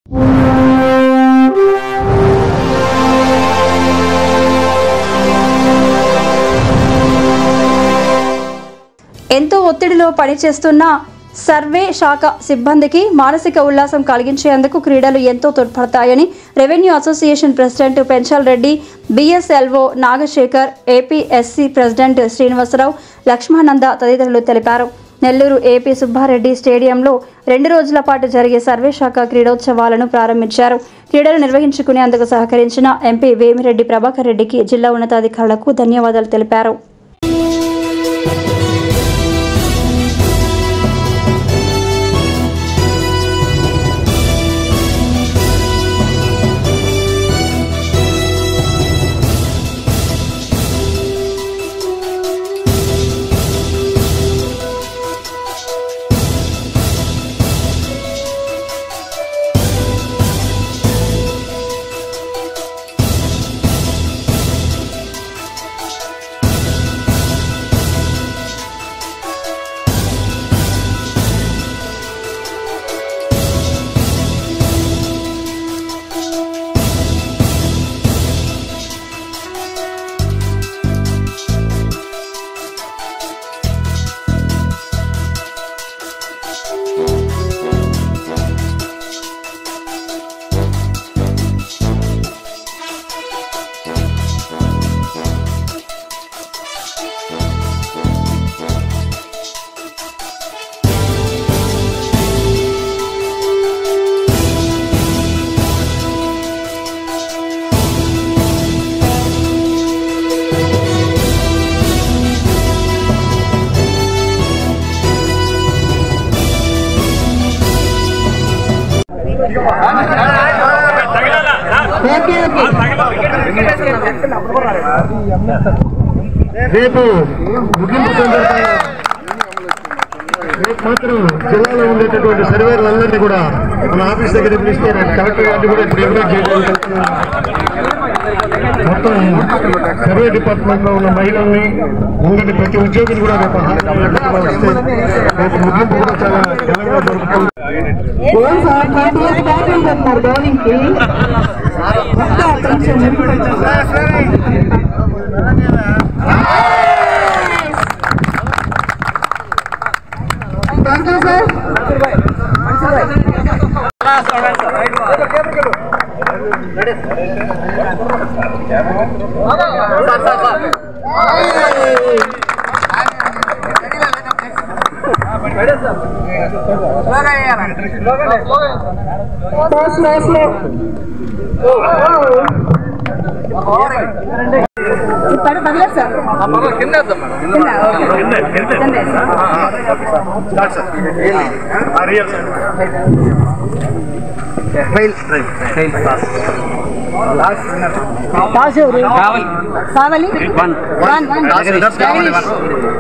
ఎంతో ఒత్తిడిలో పనిచేస్తున్న సర్వే శాఖ సిబ్బందికి మానసిక ఉల్లాసం కలిగించేందుకు క్రీడలు ఎంతో తోడ్పడతాయని revenue association president Penchal Reddy, BSLO Nagasekhar, APSC president Srinivasarao, Lakshmananda తదితరులు తెలిపారు. నెల్లూరు ఏపీ సుబ్బారెడ్డి స్టేడియంలో 2 రోజుల పాటు జరిగే సర్వే శాఖ క్రీడోత్సవాలను ప్రారంభించారు. క్రీడలు నిర్వహించుకునేందుకు సహకరించిన ఎంపీ వేమిరెడ్డి ప్రభాకర్ రెడ్డికి జిల్లా ఉన్నతాధికారులకు ధన్యవాదాలు తెలిపారు. రేపు ముగింపు సందర్భంగా రేపు మాత్రం జిల్లాలో ఉండేటటువంటి సర్వేర్లందరినీ కూడా మన ఆఫీస్ దగ్గర పిలిస్తే కలెక్టర్ గారిని కూడా ఇప్పుడు ఇన్వైట్ చేయడం మొత్తం సర్వే డిపార్ట్మెంట్ లో ఉన్న మహిళల్ని ముంగటి ప్రతి ఉద్యోగిని కూడా రేపు రేపు ముగింపు కూడా చాలా ఘనంగా జరుగుతుంది.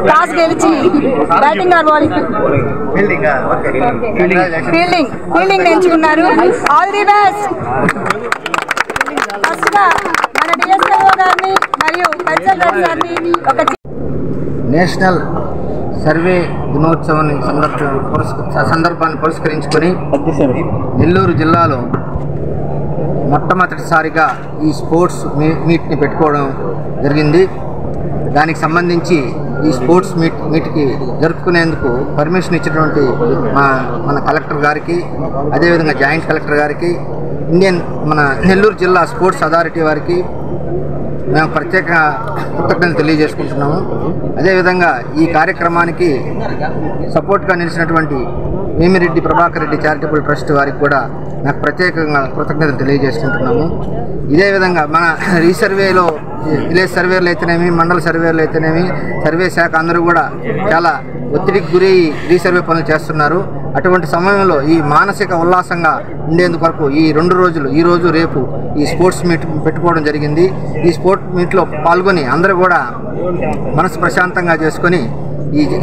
టాస్ గెలిచి బ్యాటింగ్ ఆర్ బౌలింగ్? ఫీల్డింగ్ ఎంచుకున్నారు. All the best. ఫస్ట్ గా మన డిఎస్ఎల్ఓ గారిని మరియు పెంచాల్ రెడ్డి గారిని ఒక నేషనల్ సర్వే దినోత్సవాన్ని సందర్భాన్ని పురస్కరించుకొని నెల్లూరు జిల్లాలో మొట్టమొదటిసారిగా ఈ స్పోర్ట్స్ మీట్ని పెట్టుకోవడం జరిగింది. దానికి సంబంధించి ఈ స్పోర్ట్స్ మీట్కి జరుపుకునేందుకు పర్మిషన్ ఇచ్చినటువంటి మన కలెక్టర్ గారికి, అదేవిధంగా జాయింట్ కలెక్టర్ గారికి, మన నెల్లూరు జిల్లా స్పోర్ట్స్ అథారిటీ వారికి మేము ప్రత్యేక కృతజ్ఞతలు తెలియజేసుకుంటున్నాము. అదేవిధంగా ఈ కార్యక్రమానికి సపోర్ట్గా నిలిచినటువంటి వేమిరెడ్డి ప్రభాకర్ రెడ్డి చారిటబుల్ ట్రస్ట్ వారికి కూడా నాకు ప్రత్యేకంగా కృతజ్ఞతలు తెలియజేసుకుంటున్నాము. ఇదే విధంగా మన రీసర్వేలో విలేజ్ సర్వేలు అయితేనేమి, మండల సర్వేలు అయితేనేమి, సర్వే శాఖ అందరూ కూడా చాలా ఒత్తిడికి గురై రీసర్వే పనులు చేస్తున్నారు. అటువంటి సమయంలో ఈ మానసిక ఉల్లాసంగా ఉండేందుకు వరకు ఈ 2 రోజులు, ఈ రోజు రేపు ఈ స్పోర్ట్స్ మీట్ పెట్టుకోవడం జరిగింది. ఈ స్పోర్ట్స్ మీట్లో పాల్గొని అందరూ కూడా మనసు ప్రశాంతంగా చేసుకొని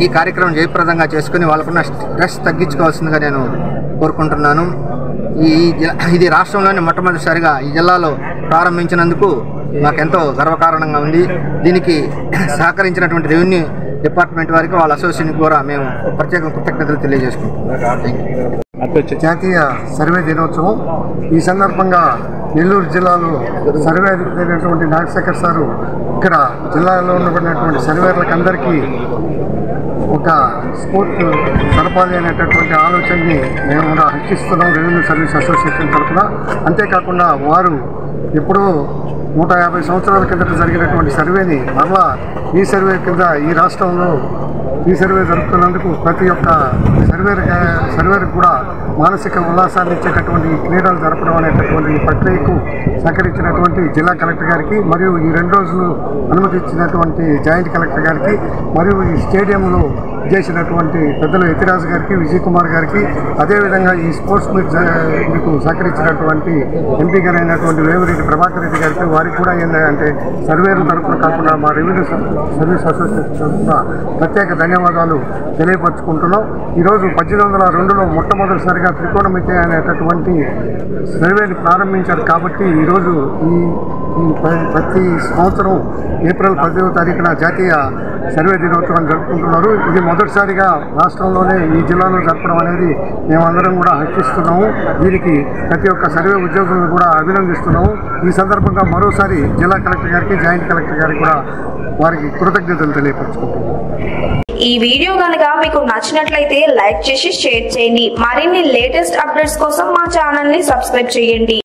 ఈ కార్యక్రమం జయప్రదంగా చేసుకుని వాళ్ళకున్న స్ట్రెస్ తగ్గించుకోవాల్సిందిగా నేను కోరుకుంటున్నాను. ఇది రాష్ట్రంలోనే మొట్టమొదటిసారిగా ఈ జిల్లాలో ప్రారంభించినందుకు నాకెంతో గర్వకారణంగా ఉంది. దీనికి సహకరించినటువంటి రెవెన్యూ డిపార్ట్మెంట్ వారికి, వాళ్ళ అసోసియేషన్కి కూడా మేము ప్రత్యేక కృతజ్ఞతలు తెలియజేసుకుంటున్నాం. Thank you. జాతీయ సర్వే దినోత్సవం. ఈ సందర్భంగా నెల్లూరు జిల్లాలో సర్వే అయినటువంటి నాగశేఖర్ సారు ఇక్కడ జిల్లాలో ఉన్నటువంటి సర్వేర్లకు అందరికీ ఒక స్పోర్ట్ జరపాలి అనేటటువంటి ఆలోచనని మేము కూడా హర్షిస్తున్నాం రెవెన్యూ సర్వీస్ అసోసియేషన్ తరఫున. అంతేకాకుండా వారు ఎప్పుడో 150 సంవత్సరాల కిందట జరిగినటువంటి సర్వేని మరలా ఈ సర్వే కింద ఈ రాష్ట్రంలో ఈ సర్వే జరుపుతున్నందుకు ప్రతి ఒక్క సర్వేకి కూడా మానసిక ఉల్లాసాన్ని ఇచ్చేటటువంటి క్రీడలు జరపడం అనేటటువంటి ప్రక్రియకు సహకరించినటువంటి జిల్లా కలెక్టర్ గారికి మరియు ఈ 2 రోజులు అనుమతి ఇచ్చినటువంటి జాయింట్ కలెక్టర్ గారికి మరియు ఈ స్టేడియంలో చేసినటువంటి పెద్దలు యతిరాజు గారికి, విజయ్ కుమార్ గారికి, అదేవిధంగా ఈ స్పోర్ట్స్ మీకు సహకరించినటువంటి ఎంపీ గారు అయినటువంటి వేమిరెడ్డి ప్రభాకర్ రెడ్డి గారికి, వారికి కూడా ఏంటంటే సర్వేల తరఫున కాకుండా మా రెవెన్యూ సర్వీస్ అసోసియేషన్ తరఫున ప్రత్యేక ధన్యవాదాలు తెలియపరుచుకుంటున్నాం. ఈరోజు 1802లో మొట్టమొదటిసారిగా త్రికోణమితి అనేటటువంటి సర్వేని ప్రారంభించారు కాబట్టి ఈరోజు ఈ ప్రతి సంవత్సరం ఏప్రిల్ 10వ తారీఖున జాతీయ సర్వే దినోత్సవాన్ని జరుపుకుంటున్నారు. ఇది మొదటిసారిగా రాష్ట్రంలోనే ఈ జిల్లాలో జరపడం అనేది మేమందరం కూడా హర్షిస్తున్నాము. దీనికి ప్రతి ఒక్క సర్వే ఉద్యోగులను కూడా అభినందిస్తున్నాము. ఈ సందర్భంగా మరోసారి జిల్లా కలెక్టర్ గారికి, జాయింట్ కలెక్టర్ గారికి కూడా వారికి కృతజ్ఞతలు తెలియపరుచుకుంటున్నాము. ఈ వీడియో కనుక మీకు నచ్చినట్లయితే లైక్ చేసి షేర్ చేయండి. మరిన్ని లేటెస్ట్ అప్డేట్స్ కోసం మా ఛానల్ ని సబ్స్క్రైబ్ చేయండి.